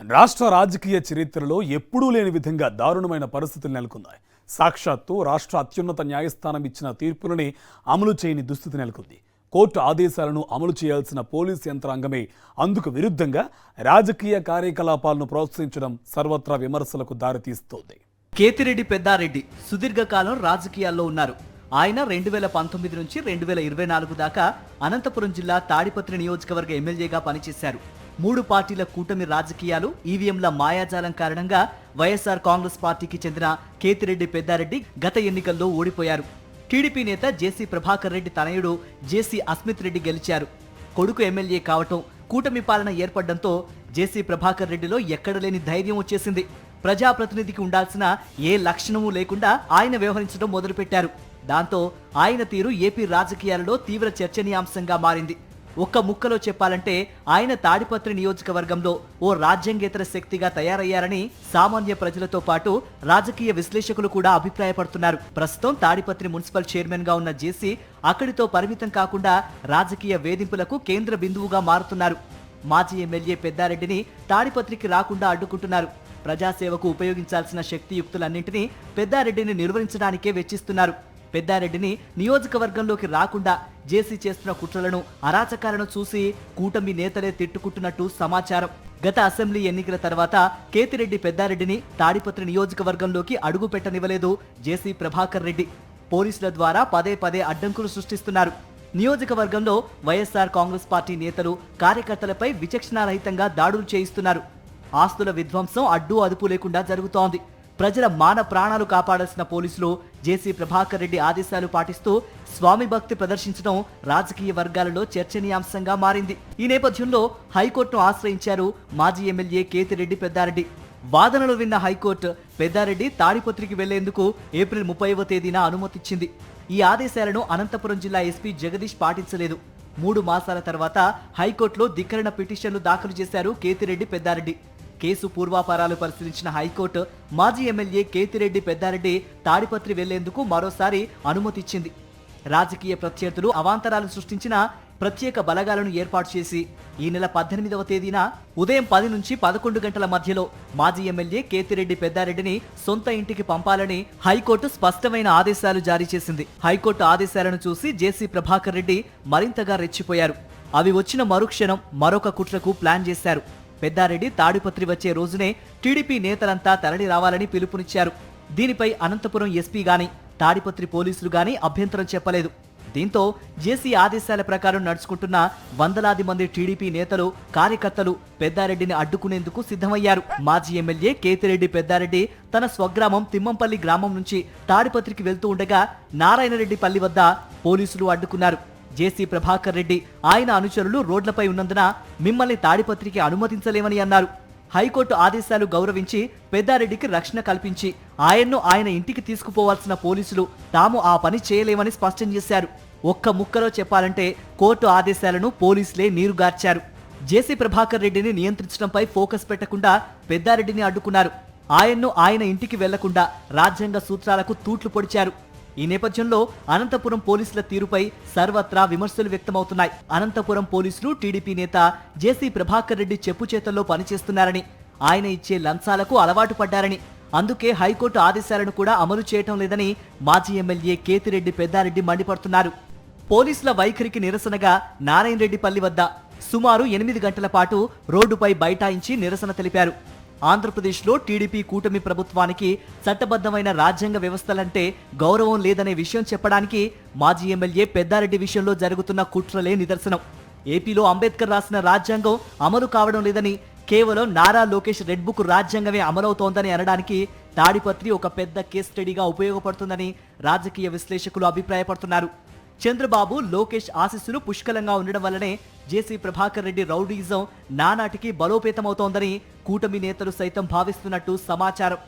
రాష్ట్ర రాజకీయ చరిత్రలో ఎప్పుడూ లేని విధంగా దారుణమైన పరిస్థితులు నెలకొన్నాయి. సాక్షాత్తు రాష్ట్ర అత్యున్నత న్యాయస్థానం ఇచ్చిన తీర్పులని అమలు చేయని దుస్థితి నెలకొంది. కోర్టు ఆదేశాలను అమలు చేయాల్సిన పోలీసు యంత్రాంగమే అందుకు విరుద్ధంగా రాజకీయ కార్యకలాపాలను ప్రోత్సహించడం సర్వత్రా విమర్శలకు దారితీస్తోంది. కేతిరెడ్డి పెద్దారెడ్డి సుదీర్ఘకాలం రాజకీయాల్లో ఉన్నారు. ఆయన 2019 నుంచి 2024 దాకా అనంతపురం జిల్లా తాడిపత్రి నియోజకవర్గ ఎమ్మెల్యేగా పనిచేశారు. 3 పార్టీల కూటమి రాజకీయాలు, ఈవీఎంల మాయాజాలం కారణంగా వైఎస్ఆర్ కాంగ్రెస్ పార్టీకి చెందిన కేతిరెడ్డి పెద్దారెడ్డి గత ఎన్నికల్లో ఓడిపోయారు. టీడీపీ నేత జేసీ ప్రభాకర్ రెడ్డి తనయుడు జేసీ అస్మిత్ రెడ్డి గెలిచారు. కొడుకు ఎమ్మెల్యే కావటం, కూటమి పాలన ఏర్పడడంతో జేసీ ప్రభాకర్ రెడ్డిలో ఎక్కడలేని ధైర్యం వచ్చేసింది. ప్రజాప్రతినిధికి ఉండాల్సిన ఏ లక్షణమూ లేకుండా ఆయన వ్యవహరించడం మొదలుపెట్టారు. దాంతో ఆయన తీరు ఏపీ రాజకీయాలలో తీవ్ర చర్చనీయాంశంగా మారింది. ఒక్క ముక్కలో చెప్పాలంటే ఆయన తాడిపత్రి నియోజకవర్గంలో ఓ రాజ్యాంగేతర శక్తిగా తయారయ్యారని సామాన్య ప్రజలతో పాటు రాజకీయ విశ్లేషకులు కూడా అభిప్రాయపడుతున్నారు. ప్రస్తుతం తాడిపత్రి మున్సిపల్ చైర్మన్ గా ఉన్న జేసీ అక్కడితో పరిమితం కాకుండా రాజకీయ వేధింపులకు కేంద్ర బిందువుగా మారుతున్నారు. మాజీ ఎమ్మెల్యే పెద్దారెడ్డిని తాడిపత్రికి రాకుండా అడ్డుకుంటున్నారు. ప్రజాసేవకు ఉపయోగించాల్సిన శక్తియుక్తులన్నింటినీ పెద్దారెడ్డిని నిర్వహించడానికే వెచ్చిస్తున్నారు. పెద్దారెడ్డిని నియోజకవర్గంలోకి రాకుండా జేసీ చేస్తున్న కుట్రలను, అరాచకాలను చూసి కూటమి నేతలే తిట్టుకుంటున్నట్టు సమాచారం. గత అసెంబ్లీ ఎన్నికల తర్వాత కేతిరెడ్డి పెద్దారెడ్డిని తాడిపత్రి నియోజకవర్గంలోకి అడుగు పెట్టనివ్వలేదు జేసీ ప్రభాకర్ రెడ్డి. పోలీసుల ద్వారా పదే పదే అడ్డంకులు సృష్టిస్తున్నారు. నియోజకవర్గంలో వైఎస్ఆర్ కాంగ్రెస్ పార్టీ నేతలు, కార్యకర్తలపై విచక్షణారహితంగా దాడులు చేయిస్తున్నారు. ఆస్తుల విధ్వంసం అడ్డు అదుపు లేకుండా జరుగుతోంది. ప్రజల మాన ప్రాణాలు కాపాడాల్సిన పోలీసులు జేసీ ప్రభాకర్ రెడ్డి ఆదేశాలు పాటిస్తూ స్వామి భక్తి ప్రదర్శించడం రాజకీయ వర్గాలలో చర్చనీయాంశంగా మారింది. ఈ నేపథ్యంలో హైకోర్టును ఆశ్రయించారు మాజీ ఎమ్మెల్యే కేతిరెడ్డి పెద్దారెడ్డి. వాదనలు విన్న హైకోర్టు పెద్దారెడ్డి తాడిపత్రికి వెళ్లేందుకు ఏప్రిల్ 30వ తేదీన అనుమతిచ్చింది. ఈ ఆదేశాలను అనంతపురం జిల్లా ఎస్పీ జగదీష్ పాటించలేదు. 3 మాసాల తర్వాత హైకోర్టులో ధిక్కరణ పిటిషన్లు దాఖలు చేశారు కేతిరెడ్డి పెద్దారెడ్డి. కేసు పూర్వాపారాలు పరిశీలించిన హైకోర్టు మాజీ ఎమ్మెల్యే కేతిరెడ్డి పెద్దారెడ్డి తాడిపత్రి వెళ్లేందుకు మరోసారి అనుమతిచ్చింది. రాజకీయ ప్రత్యర్థులు అవాంతరాలు సృష్టించిన ప్రత్యేక బలగాలను ఏర్పాటు చేసి ఈ నెల 18వ తేదీన ఉదయం 10 నుంచి 11 గంటల మధ్యలో మాజీ ఎమ్మెల్యే కేతిరెడ్డి పెద్దారెడ్డిని సొంత ఇంటికి పంపాలని హైకోర్టు స్పష్టమైన ఆదేశాలు జారీ చేసింది. హైకోర్టు ఆదేశాలను చూసి జేసీ ప్రభాకర్ రెడ్డి మరింతగా రెచ్చిపోయారు. అవి వచ్చిన మరుక్షణం మరొక కుట్రకు ప్లాన్ చేశారు. పెద్దారెడ్డి తాడిపత్రి వచ్చే రోజునే టీడీపీ నేతలంతా తరలి రావాలని పిలుపునిచ్చారు. దీనిపై అనంతపురం ఎస్పీ గాని, తాడిపత్రి పోలీసులు గాని అభ్యంతరం చెప్పలేదు. దీంతో జేసీ ఆదేశాల ప్రకారం నడుచుకుంటున్న వందలాది మంది టీడీపీ నేతలు, కార్యకర్తలు పెద్దారెడ్డిని అడ్డుకునేందుకు సిద్ధమయ్యారు. మాజీ ఎమ్మెల్యే కేతిరెడ్డి పెద్దారెడ్డి తన స్వగ్రామం తిమ్మంపల్లి గ్రామం నుంచి తాడిపత్రికి వెళ్తూ ఉండగా నారాయణరెడ్డిపల్లి వద్ద పోలీసులు అడ్డుకున్నారు. జేసీ ప్రభాకర్ రెడ్డి, ఆయన అనుచరులు రోడ్లపై ఉన్నందున మిమ్మల్ని తాడిపత్రికి అనుమతించలేమని అన్నారు. హైకోర్టు ఆదేశాలు గౌరవించి పెద్దారెడ్డికి రక్షణ కల్పించి ఆయన్ను ఆయన ఇంటికి తీసుకుపోవాల్సిన పోలీసులు తాము ఆ పని చేయలేమని స్పష్టం చేశారు. ఒక్క ముక్కలో చెప్పాలంటే కోర్టు ఆదేశాలను పోలీసులే నీరుగార్చారు. జేసీ ప్రభాకర్ రెడ్డిని నియంత్రించడంపై ఫోకస్ పెట్టకుండా పెద్దారెడ్డిని అడ్డుకున్నారు. ఆయన్ను ఆయన ఇంటికి వెళ్లకుండా రాజ్యాంగ సూత్రాలకు తూట్లు పొడిచారు. ఈ నేపథ్యంలో అనంతపురం పోలీసుల తీరుపై సర్వత్రా విమర్శలు వ్యక్తమవుతున్నాయి. అనంతపురం పోలీసులు టీడీపీ నేత జేసీ ప్రభాకర్ రెడ్డి చెప్పు చేతల్లో పనిచేస్తున్నారని, ఆయన ఇచ్చే లంచాలకు అలవాటు పడ్డారని, అందుకే హైకోర్టు ఆదేశాలను కూడా అమలు చేయటం లేదని మాజీ ఎమ్మెల్యే కేతిరెడ్డి పెద్దారెడ్డి మండిపడుతున్నారు. పోలీసుల వైఖరికి నిరసనగా నారాయణరెడ్డిపల్లి వద్ద సుమారు 8 గంటల పాటు రోడ్డుపై బైఠాయించి నిరసన తెలిపారు. ఆంధ్రప్రదేశ్లో టీడీపీ కూటమి ప్రభుత్వానికి చట్టబద్ధమైన రాజ్యాంగ వ్యవస్థలంటే గౌరవం లేదనే విషయం చెప్పడానికి మాజీ ఎమ్మెల్యే పెద్దారెడ్డి విషయంలో జరుగుతున్న కుట్రలే నిదర్శనం. ఏపీలో అంబేద్కర్ రాసిన రాజ్యాంగం అమలు కావడం లేదని, కేవలం నారా లోకేష్ రెడ్ బుక్ రాజ్యాంగమే అమలవుతోందని అనడానికి తాడిపత్రి ఒక పెద్ద కేస్ స్టడీగా ఉపయోగపడుతుందని రాజకీయ విశ్లేషకులు అభిప్రాయపడుతున్నారు. చంద్రబాబు, లోకేష్ ఆశీస్సులు పుష్కలంగా ఉండడం వల్లనే జేసీ ప్రభాకర్ రెడ్డి రౌడీయిజం నానాటికి బలోపేతమవుతోందని కూటమి నేతలు సైతం భావిస్తున్నట్టు సమాచారం.